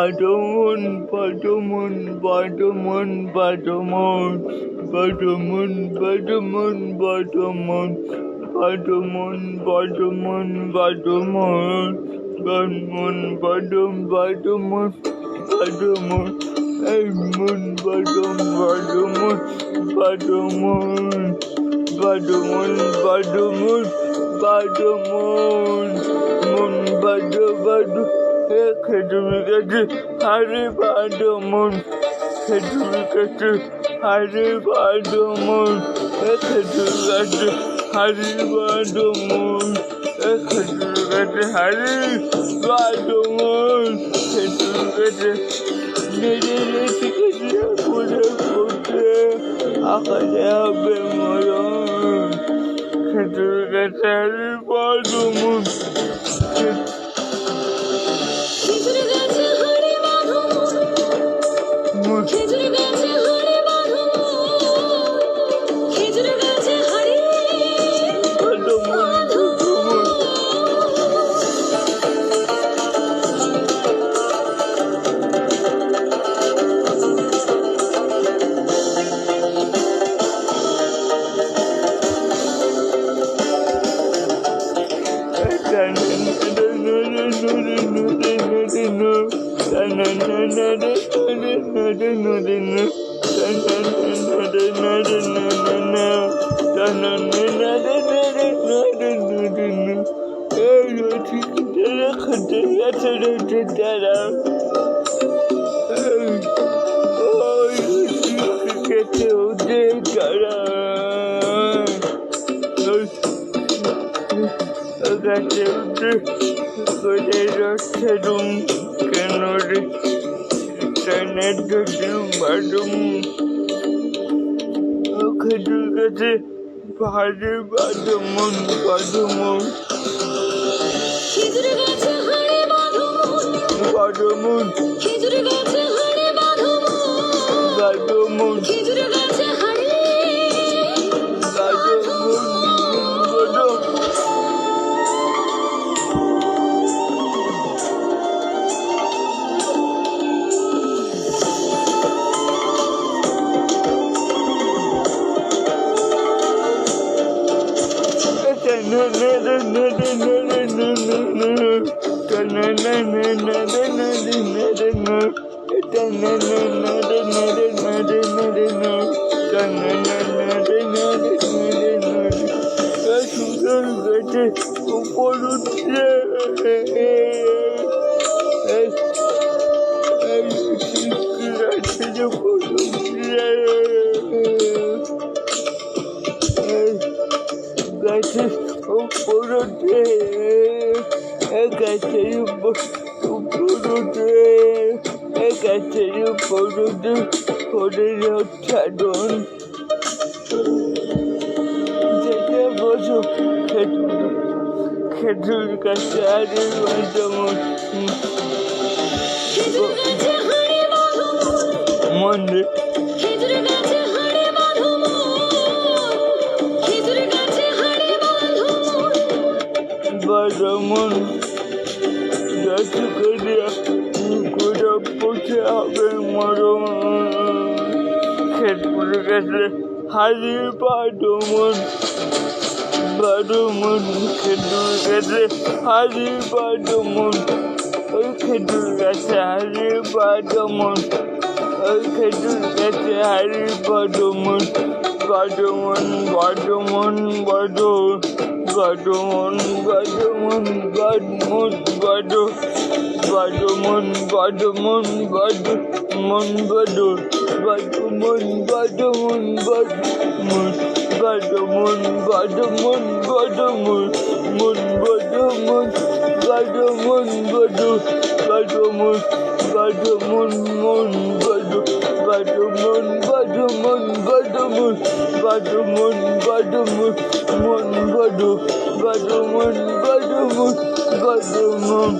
বাদমন বাদমন বাদমন বাদমন বাদমন বাদমন বাদমন বাদমন বাদমন বাদমন বাদমন বাদম বাদমন বাদমন এই মন বাদম বাদমন বাদমন বাদমন বাদমন বাদমন মন বাদ বাদ খেজুর গাছে হারে বাদমন খেজুর গাছে হারে বাদমন খেজুর গাছে হারে বাদমন খেজুর গাছে হারে বাদমন খেজুর গাছে মেরে শিখেছে পুজো করতে আকাশে হবে মরণ খেজুর গাছে হারে বাদমন খেজুর গাছে ভারে বাদমন বাদমন বাদমন বাদমন খেজুর গাছে হারে বাদমন মন্দির বাদমন গাছে করিয়া করে পৌঁছে হবে মরণ খেজুর গাছে হারে বাদমন বাদমন খেজুর গাছে হারে বাদমন ওই খেজুর গাছে হারে বাদমন ওই খেজুর গাছে হারে বাদমন বাদমন বাদমন বাদ বাদমন বাদমন বাদমন বাদ বাদমন বাদমন বাদমন বাদ বাদমন বাদমন বাদমন বাদমন বাদমন বাদমন মন বাদমন বাদমন বাদ বাদমন বাদমন মন বাদ বাদমন বাদমন বাদমন বাদমন বাদমন মন বাদ বাদমন বাদমন বাদমন